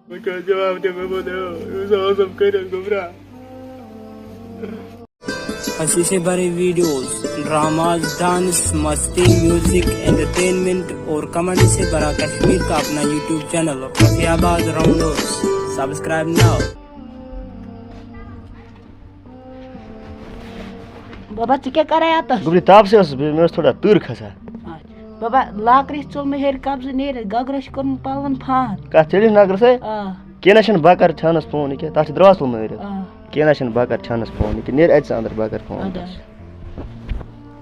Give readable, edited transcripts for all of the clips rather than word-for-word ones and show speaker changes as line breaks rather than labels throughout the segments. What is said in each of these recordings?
क्या जवाब दे मैं बोले सब कर घबरा
हंसी से भरे वीडियोस, ड्रामाज, डांस, मस्ती, म्यूजिक, एंटरटेनमेंट और कॉमेडी से भरा कश्मीर का अपना YouTube channel Fatehabad rounders. Subscribe now.
बाबा चे क्या करे आता
गुबरी ताप से मैं थोड़ा तूर खसा
बाबा लाकरिस चल में हेर कब्ज नेर गगरश कर पावन फान
का चली नागर से
आ
केनशन बाकर छानस फोन के ताछ दरवाज तुम मेरे
आ
केनशन बाकर छानस फोन के नेर एच अंदर बाकर फोन
अदा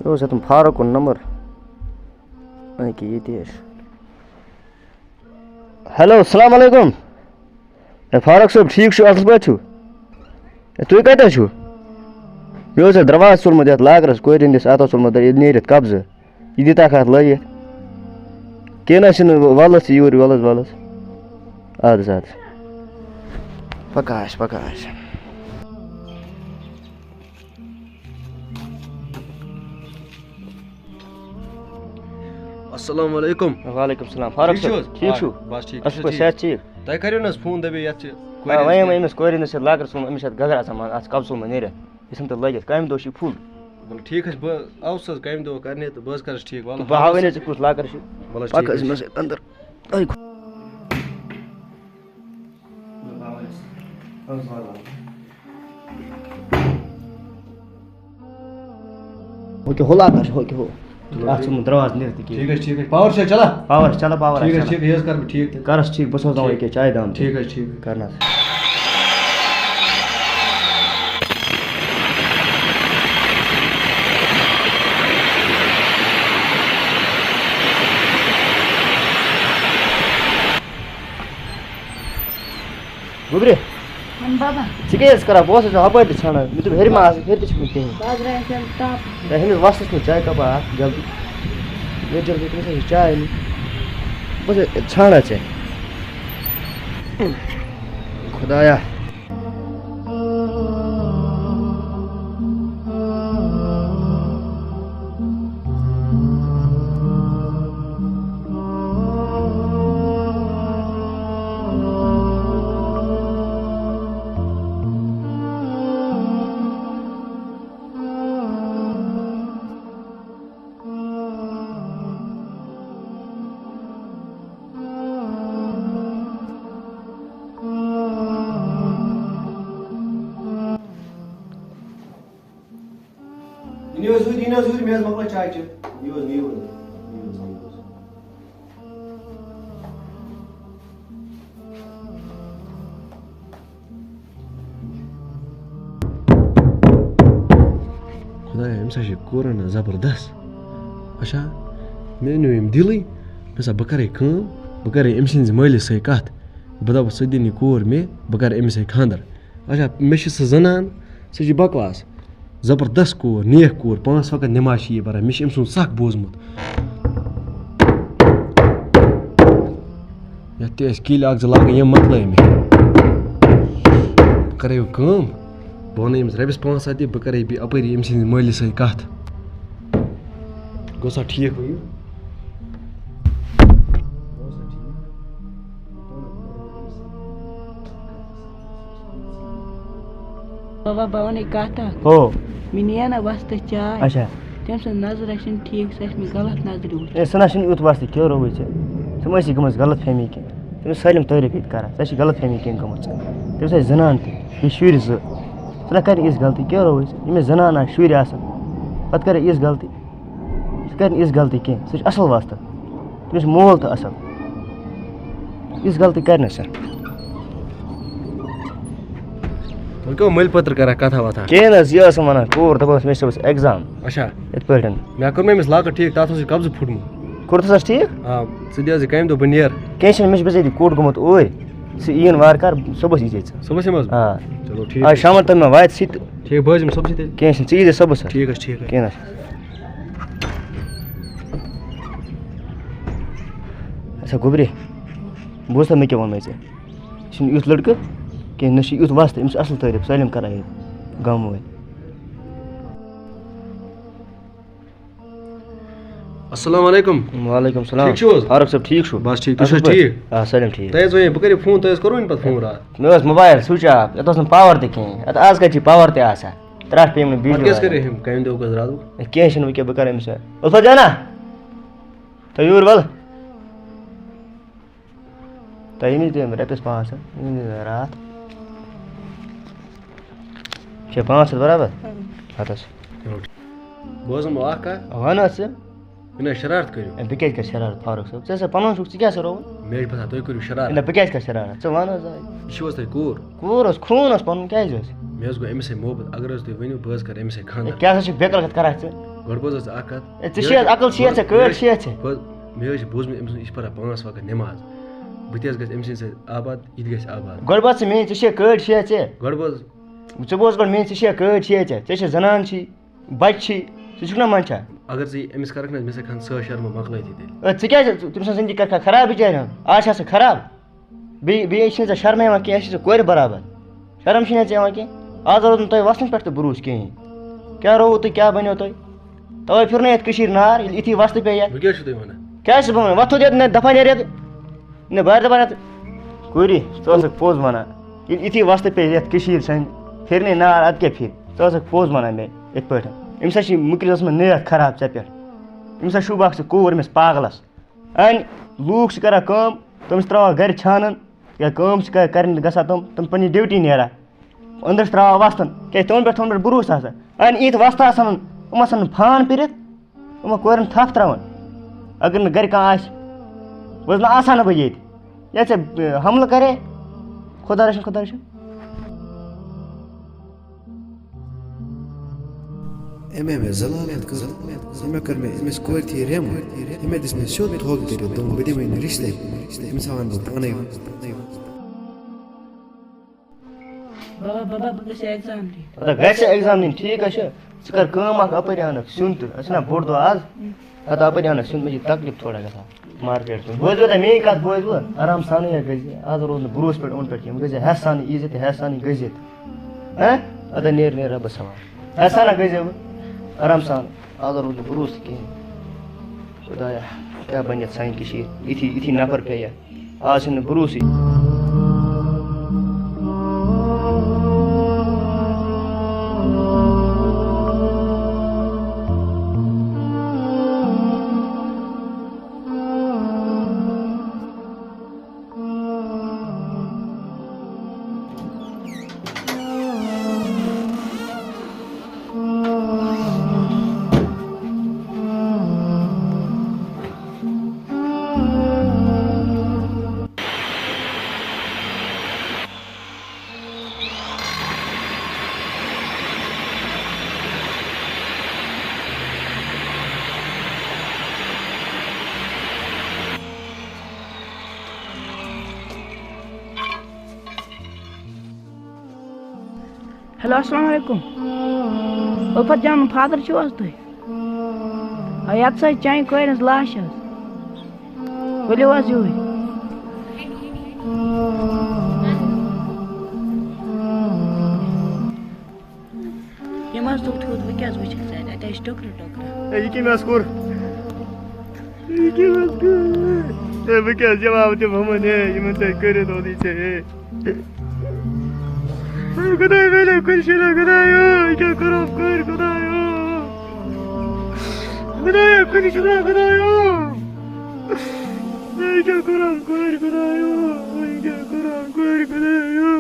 ओ से तुम फारूक को नंबर आई की ये देश हेलो अस्सलाम वालेकुम ए फारूक साहब ठीक छु असल बात छु तू कत छु यो से दरवाज सुल मत लागरस कोई दिस आता सुल मत नेरत कब्ज ये दिता खात लयत केनशन वलस यूर वलस आद साथ पकाश
अस्सलाम वालेकुम।
वालेकुम सलाम फारूक साहब ठीक छु
बस ठीक
अस को सेहत ठीक
तय करियो न फोन दबे यत
वही मैं इमस कोई दिस लागर सुल अमिस गगर सामान आज कब सुल नेरे इसम तो लगित कायम दोशी फूल
ठीक है आउस कम दो करने तो बस कर ठीक वाला
बहावने से कुछ लाकर छु
बस
पक
ठीक
इसमें अंदर आई ओके होला कर ओके हो आज तुम दरवाज नहीं रहती
ठीक है पावर से चला
पावर चला पावर
ठीक है ये कर ठीक
करस ठीक बस हो जाओ के चाय दाम
ठीक है
करना गुबरे
हम बाबा
चिकेस करा बॉस जो हपै छाना मैं तो हेरी मास फेर कुछ मिलते हैं
बाज रहे हैं ताप
रहने वास्ते में चाय का बा जल्दी ये जल्दी कैसे चाय बस छाना चाहिए खुदाया
न्यूज़ मैं मकला चाय च न्यूज़ खुदा अमसा कोरोना जबरदस्त अच्छा मे नु यम दिलै मसा बह करे काम बह करे अम सिंज मालिस सै कथ बह दप सह दिन कोर मे बह कर अमिस सै खानदर अच्छा मे छ सह जनान सह छ बकवास जबरदस्त कोर नेक कोर 5 वक्त नमाज ये बरा मे अम सुन सख बोजमुत ये किल अग लाग ये मकल मे करे काम बह वन अमिस रबिस 5 बह करे अपरी अम सिंज मालिस सै कथ गोसा ठीक हो
बाबा बावने कहता
हो
मिनिया ना वास्ते चाय
अच्छा
तम से नजर अशन ठीक सच में गलत नजर उठ
ए सनाशन युत वास्ते क्यों रोवे छे तुम ऐसी गमस गलत फहमी के तुम सालिम तारीफ इत करा सच गलत फहमी के गमस तुम से जनान थे ये शुर ज तना कर इस गलती क्यों रोवे छे ये जनान आ शुर आसन पत करे इस गलती कर इस गलती के सच असल वास्ते तुम मोल तो असल इस गलती करने से
तो क्यों मिल पत्र करा कथा वथा
के न ये मना कोर दबस मे सबस एग्जाम
अच्छा
इत पटन
मैं कर में लाक ठीक तात कब्ज फुटमु
कुर्तस ठीक
हां सदिया कम दो बनियर
कैशन मिस बजे कोट गमत ओय से इन वार कर सबस इजे
सुबह से मज
हां
चलो ठीक
आ शाम तक में वायत सित
ठीक बज में सबसे
कैशन चीज सबस
ठीक है
के न अच्छा गुबरे बोस मैं क्या वन में से युथ लड़के कि नशी युथ वास्ते अम्स असल तारीफ सालिम करा गाँव में
अस्सलाम वालेकुम।
वालेकुम सलाम।
ठीक छो?
फारूक साहब ठीक छो?
बस ठीक, तुस ठीक?
हाँ सलिम ठीक।
तय जो बह कर फोन तय करो इन फोन रात
मे मोबाइल स्विच ऑफ ये पावर तक आज कत पावर तक त्राट पे
क्या करे हम कम दो रात
कह वह बह कर उल्फा जाना तो यूर वल तुम रपस 500 रात 500 बराबर हतस
बोजम
वन
इन शरारत करो
बह क्या शरारत फारूक साहब ऐसा पन क्या रो
मे बता तुम करो शरारत
बह क्या शरारत वन
यह तुम कूर
कूर खून पन क्या
मे गो अमिस मोहब्बत अगर तुम वन बह कर अमिस खानदार
क्या बेकल कत कर
गोड बोज
अकल कट
मे बोजम अमिस यह पान 5 वक्त नमाज बह गि अम सद आबाद यह गि आबाद
गोड बोज मे कट शे
गोड बोज
च बोज गोड मे कट शे जनान बच्चे ना मंशा
अगर अमिस कर मे खान 100 शर्म मकल
क्या तुम जिंदगी कर खराब बिचार आज खराब बे शर्म कह कोर बराबर शर्म कह आज रोज तुम वसन पे तो भरोस कहें क्या रो तुम क्या बनो तुम तवे फिर ये नार इथी वस्त पे क्या वथो दे दफा ने ने बार दफा कुरी तो पोज वना इथी वस्त पे सन फिर नार अद क्या फिर तो पोज वना मे इत पे अम्स मुकरस में नियत खराब ऐ पे अम्स शुभ कूर अमिस पागलस अन लूक कर तमिस त्रा घर छान या कर गा तुम पी ड्यूटी नेरा अंदर त्रा वस्तन क्या तुम पे भरोस अन इत वस्त आम फान पिर कोर थप त्रावान अगर न घर कह वह आसा बह ये हमल करे खुदा रशन
एमे में जलालत कर एमे कर में इस कोर थी रेम एमे दिस में शोध ठोक कर तुम बड़ी में रिश्ते इंसान को पाने
बाबा बस एग्जाम दी
गैस एग्जाम दिन ठीक है कर काम अपर आन सुन तो बोड़ दो आज अत अपर आन सुन मे तकलीफ थोड़ा गा मार्केट बोझ मे कत बोझ आराम सान गज आज रोज भरोस पे उन पे गज हेस सान इज्जत हेस सान गजित अद नेर रबस सवाल हेस सान गज आराम सान आज रोज भरोस कहें खुदाया क्या बन सान इथी नफर पे आज भरोस
हेलो अस्सलाम वालेकुम उल्फत जान फादर छो तुम ये चाय कोर लाश वलो यू यम दुख थोद वह क्या वो टोकर
कोर बह क्या जवाब दिमन इन कर खुदाय मेरे कुछ खुदायो क्या करो कर खुदायो खुदायो कुछ खुदायो क्या करो कर खुदायो क्या करो कर खुदायो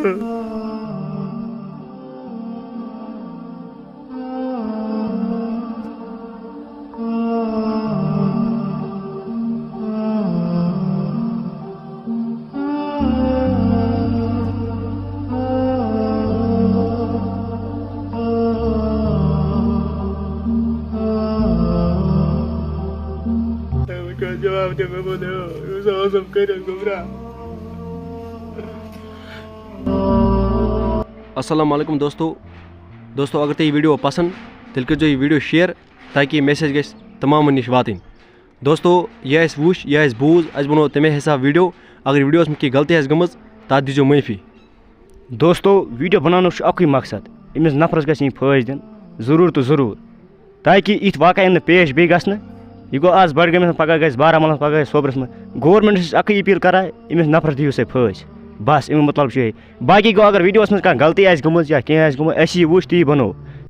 जवाब दे मैं बोले सब कर गुमरा।
अस्सलाम वालेकुम दोस्तों अगर तुम वीडियो पसंद तेल कर यह वीडियो शेयर ताकि मैसेज गस तमाम नश वातन। दोस्तों यह वुच यह बूझ अस बनो तमे हिसाब वीडियो अगर वीडियो में कहीं गलती गम तथ दीजिए माफ़ी।
दोस्तों वीडियो बनाने अक मकसद अमिस नफरस गई फैज दिन ज़रूर तो ज़रूर ताकि इत वाक़ पेश बे गन यह गो आज बडगाम में पगह गई बारामूला पगह गई सोबरस में गवर्नमेंट अक अपील कर अमिस नफर दियो सा फांस बस अमिक मतलब बाकी गो अगर वीडियोस में गलती गई या क्या गुत अस वो ती बनो